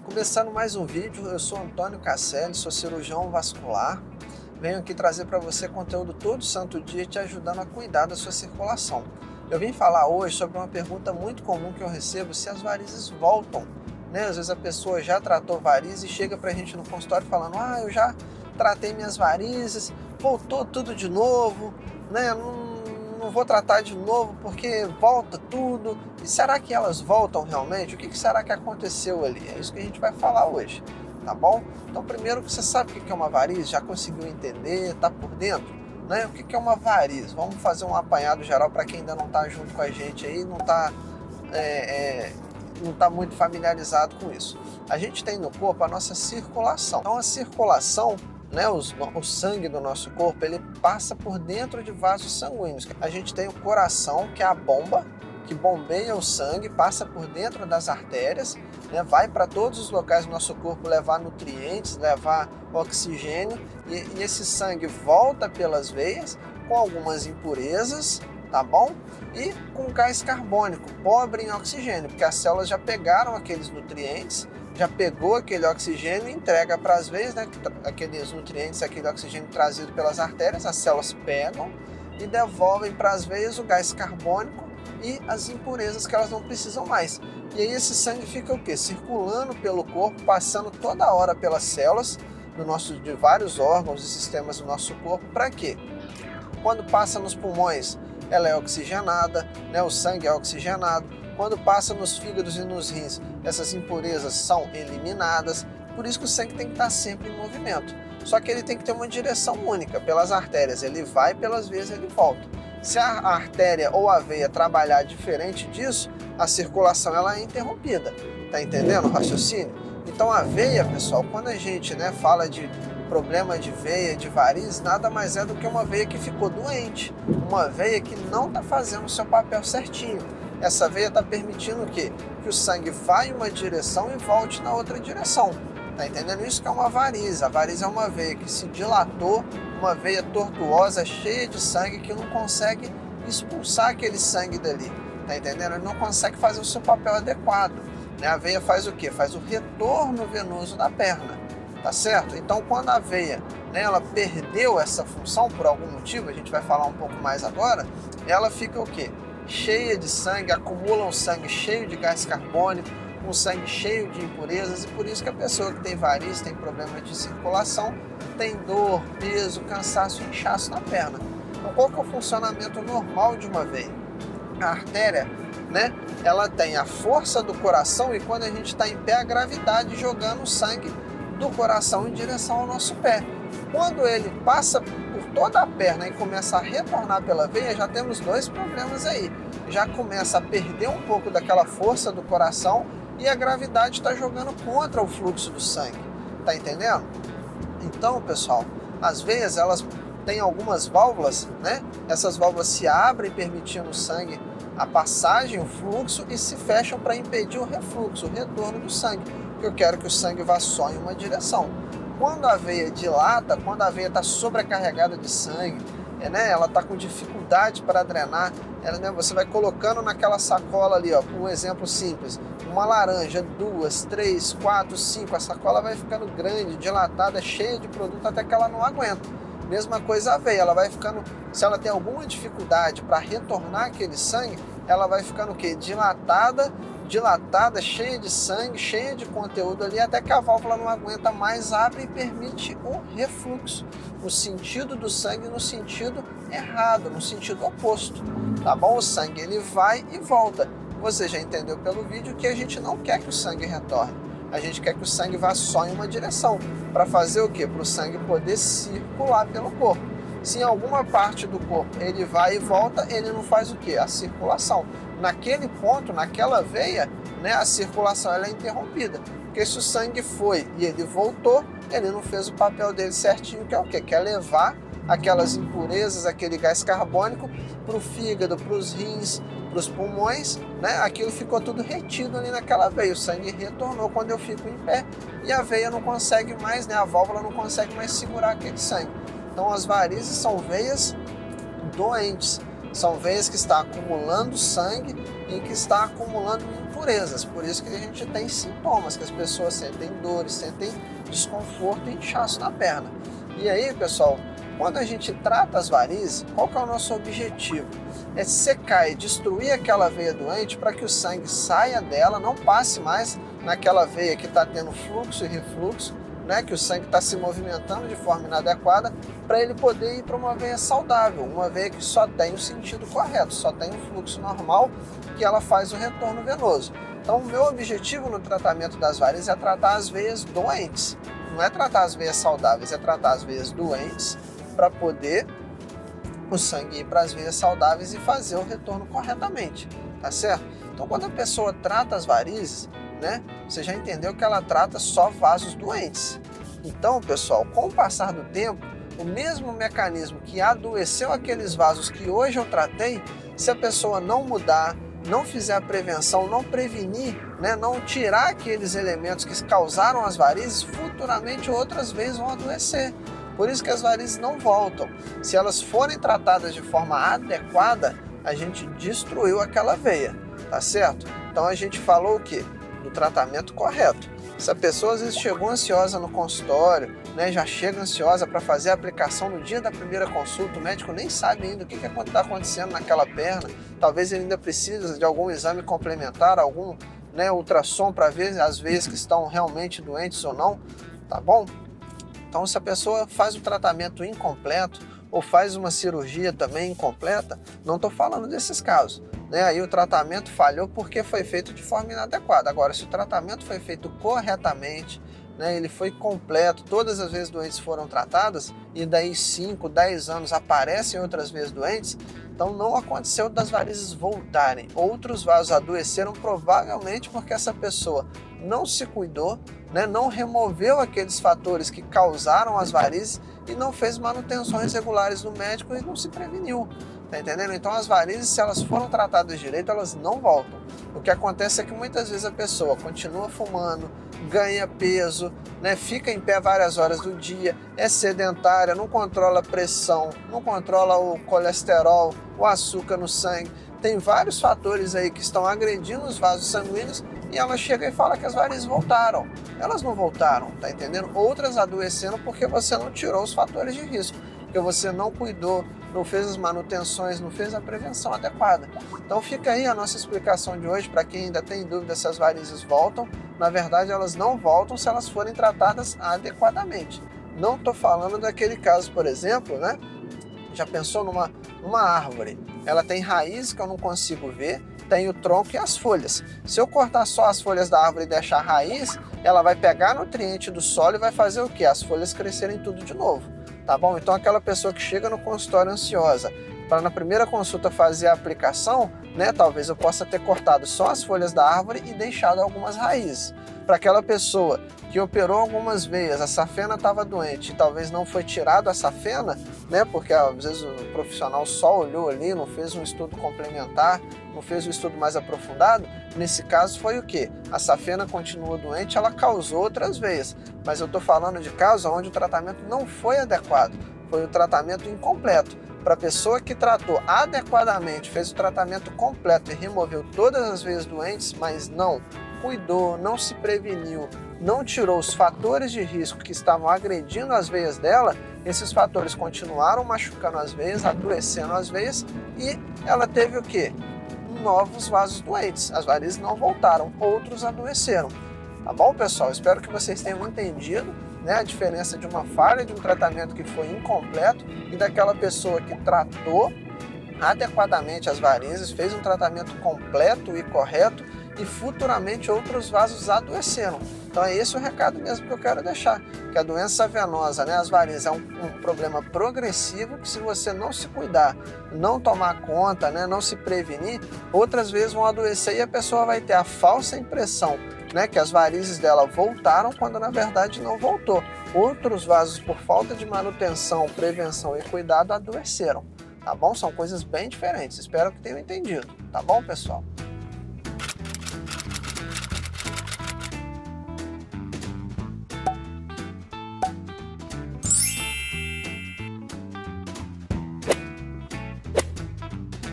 Começando mais um vídeo, eu sou Antônio Casselli, sou cirurgião vascular. Venho aqui trazer para você conteúdo todo santo dia te ajudando a cuidar da sua circulação. Eu vim falar hoje sobre uma pergunta muito comum que eu recebo, se as varizes voltam. Às vezes a pessoa já tratou varizes e chega para a gente no consultório falando: eu já tratei minhas varizes, voltou tudo de novo, não vou tratar de novo porque volta tudo. E será que elas voltam realmente? O que será que aconteceu ali? É isso que a gente vai falar hoje, tá bom? Então, primeiro, você sabe o que é uma varize? Já conseguiu entender? Está por dentro? O que é uma varize? Vamos fazer um apanhado geral para quem ainda não está junto com a gente aí, não está muito familiarizado com isso. A gente tem no corpo a nossa circulação. Então, a circulação, o sangue do nosso corpo, ele passa por dentro de vasos sanguíneos. A gente tem o coração, que é a bomba, que bombeia o sangue, passa por dentro das artérias, vai para todos os locais do nosso corpo levar nutrientes, levar oxigênio, e esse sangue volta pelas veias com algumas impurezas, tá bom? E com gás carbônico, pobre em oxigênio, porque as células já pegaram aqueles nutrientes, já pegou aquele oxigênio e entrega para as veias, aqueles nutrientes, aquele oxigênio trazido pelas artérias, as células pegam e devolvem para as veias o gás carbônico e as impurezas que elas não precisam mais. E aí esse sangue fica o quê? Circulando pelo corpo, passando toda hora pelas células de vários órgãos e sistemas do nosso corpo. Para quê? Quando passa nos pulmões, ela é oxigenada, o sangue é oxigenado. Quando passa nos fígados e nos rins, essas impurezas são eliminadas. Por isso que o sangue tem que estar sempre em movimento. Só que ele tem que ter uma direção única, pelas artérias. Ele vai, pelas veias ele volta. Se a artéria ou a veia trabalhar diferente disso, a circulação ela é interrompida. Tá entendendo o raciocínio? Então a veia, pessoal, quando a gente fala de problema de veia, de variz, nada mais é do que uma veia que ficou doente. Uma veia que não está fazendo o seu papel certinho. Essa veia está permitindo o quê? Que o sangue vá em uma direção e volte na outra direção. Tá entendendo? Isso que é uma varize. A varize é uma veia que se dilatou, uma veia tortuosa, cheia de sangue, que não consegue expulsar aquele sangue dali. Tá entendendo? Ele não consegue fazer o seu papel adequado. A veia faz o quê? Faz o retorno venoso da perna. Tá certo? Então, quando a veia ela perdeu essa função por algum motivo, a gente vai falar um pouco mais agora, ela fica o quê? Cheia de sangue, acumula um sangue cheio de gás carbônico, um sangue cheio de impurezas, e por isso que a pessoa que tem variz, tem problema de circulação, tem dor, peso, cansaço e inchaço na perna. Então, qual que é o funcionamento normal de uma veia? A artéria, ela tem a força do coração, e quando a gente está em pé, a gravidade jogando o sangue do coração em direção ao nosso pé. Quando ele passa por toda a perna e começa a retornar pela veia, já temos dois problemas aí. Já começa a perder um pouco daquela força do coração e a gravidade está jogando contra o fluxo do sangue. Tá entendendo? Então, pessoal, as veias, elas têm algumas válvulas, Essas válvulas se abrem permitindo o sangue a passagem, o fluxo, e se fecham para impedir o refluxo, o retorno do sangue. Eu quero que o sangue vá só em uma direção. Quando a veia dilata, quando a veia está sobrecarregada de sangue, ela está com dificuldade para drenar, você vai colocando naquela sacola ali, um exemplo simples, uma laranja, 2, 3, 4, 5, a sacola vai ficando grande, dilatada, cheia de produto até que ela não aguenta. Mesma coisa a veia, ela vai ficando, se ela tem alguma dificuldade para retornar aquele sangue, ela vai ficando o quê? Dilatada, cheia de sangue, cheia de conteúdo ali, até que a válvula não aguenta mais, abre e permite o refluxo, o sentido do sangue no sentido errado, no sentido oposto, tá bom? O sangue ele vai e volta. Você já entendeu pelo vídeo que a gente não quer que o sangue retorne, a gente quer que o sangue vá só em uma direção, para fazer o quê? Para o sangue poder circular pelo corpo. Se em alguma parte do corpo ele vai e volta, ele não faz o quê? A circulação. Naquele ponto, naquela veia, a circulação ela é interrompida. Porque se o sangue foi e ele voltou, ele não fez o papel dele certinho, que é o quê? Que é levar aquelas impurezas, aquele gás carbônico para o fígado, para os rins, para os pulmões, Aquilo ficou tudo retido ali naquela veia. O sangue retornou quando eu fico em pé e a veia não consegue mais, a válvula não consegue mais segurar aquele sangue. Então as varizes são veias doentes, são veias que estão acumulando sangue e que está acumulando impurezas. impurezas. Por isso que a gente tem sintomas, que as pessoas sentem dores, sentem desconforto e inchaço na perna. E aí, pessoal, quando a gente trata as varizes, qual que é o nosso objetivo? É secar e destruir aquela veia doente para que o sangue saia dela, não passe mais naquela veia que está tendo fluxo e refluxo, né, que o sangue está se movimentando de forma inadequada, para ele poder ir para uma veia saudável, uma veia que só tem o sentido correto, só tem o fluxo normal, que ela faz o retorno venoso. Então, o meu objetivo no tratamento das varizes é tratar as veias doentes, não é tratar as veias saudáveis, é tratar as veias doentes para poder o sangue ir para as veias saudáveis e fazer o retorno corretamente, tá certo? Então, quando a pessoa trata as varizes, né, você já entendeu que ela trata só vasos doentes. Então, pessoal, com o passar do tempo, o mesmo mecanismo que adoeceu aqueles vasos que hoje eu tratei, se a pessoa não mudar, não fizer a prevenção, não prevenir, né, não tirar aqueles elementos que causaram as varizes, futuramente outras vezes vão adoecer. Por isso que as varizes não voltam. Se elas forem tratadas de forma adequada, a gente destruiu aquela veia, tá certo? Então a gente falou o quê? Do tratamento correto. Se a pessoa às vezes chegou ansiosa no consultório, né, já chega ansiosa para fazer a aplicação no dia da primeira consulta, o médico nem sabe ainda o que está acontecendo naquela perna, talvez ele ainda precise de algum exame complementar, algum, né, ultrassom para ver as veias que estão realmente doentes ou não, tá bom? Então, se a pessoa faz o tratamento incompleto ou faz uma cirurgia também incompleta, não estou falando desses casos, né? Aí o tratamento falhou porque foi feito de forma inadequada. Agora, se o tratamento foi feito corretamente, né, ele foi completo, todas as vezes doentes foram tratadas, e daí 5, 10 anos aparecem outras vezes doentes, então não aconteceu das varizes voltarem. Outros vasos adoeceram provavelmente porque essa pessoa não se cuidou, né, não removeu aqueles fatores que causaram as varizes e não fez manutenções regulares no médico e não se preveniu. Tá entendendo? Então as varizes, se elas foram tratadas direito, elas não voltam. O que acontece é que muitas vezes a pessoa continua fumando, ganha peso, né, fica em pé várias horas do dia, é sedentária, não controla a pressão, não controla o colesterol, o açúcar no sangue. Tem vários fatores aí que estão agredindo os vasos sanguíneos e ela chega e fala que as varizes voltaram. Elas não voltaram, tá entendendo? Outras adoeceram porque você não tirou os fatores de risco, porque você não cuidou, não fez as manutenções, não fez a prevenção adequada. Então fica aí a nossa explicação de hoje para quem ainda tem dúvida se as varizes voltam. Na verdade, elas não voltam se elas forem tratadas adequadamente. Não estou falando daquele caso, por exemplo, né? Já pensou numa árvore? Ela tem raízes que eu não consigo ver, tem o tronco e as folhas. Se eu cortar só as folhas da árvore e deixar a raiz, ela vai pegar nutriente do solo e vai fazer o quê? As folhas crescerem tudo de novo. Tá bom? Então aquela pessoa que chega no consultório ansiosa para na primeira consulta fazer a aplicação, né, talvez eu possa ter cortado só as folhas da árvore e deixado algumas raízes. Para aquela pessoa que operou algumas veias, a safena estava doente e talvez não foi tirado a safena, né, porque às vezes o profissional só olhou ali, não fez um estudo complementar, não fez um estudo mais aprofundado, nesse caso foi o quê? A safena continuou doente, ela causou outras veias, mas eu estou falando de casos onde o tratamento não foi adequado, foi o tratamento incompleto. Para a pessoa que tratou adequadamente, fez o tratamento completo e removeu todas as veias doentes, mas não cuidou, não se preveniu, não tirou os fatores de risco que estavam agredindo as veias dela, esses fatores continuaram machucando as veias, adoecendo as veias e ela teve o quê? Novos vasos doentes. As varizes não voltaram, outros adoeceram. Tá bom, pessoal? Espero que vocês tenham entendido, né, a diferença de uma falha de um tratamento que foi incompleto e daquela pessoa que tratou adequadamente as varizes, fez um tratamento completo e correto e futuramente outros vasos adoeceram. Então é esse o recado mesmo que eu quero deixar, que a doença venosa, né, as varizes, é um problema progressivo que se você não se cuidar, não tomar conta, né, não se prevenir, outras vezes vão adoecer e a pessoa vai ter a falsa impressão, né, que as varizes dela voltaram quando na verdade não voltou. Outros vasos, por falta de manutenção, prevenção e cuidado, adoeceram. Tá bom? São coisas bem diferentes. Espero que tenham entendido. Tá bom, pessoal?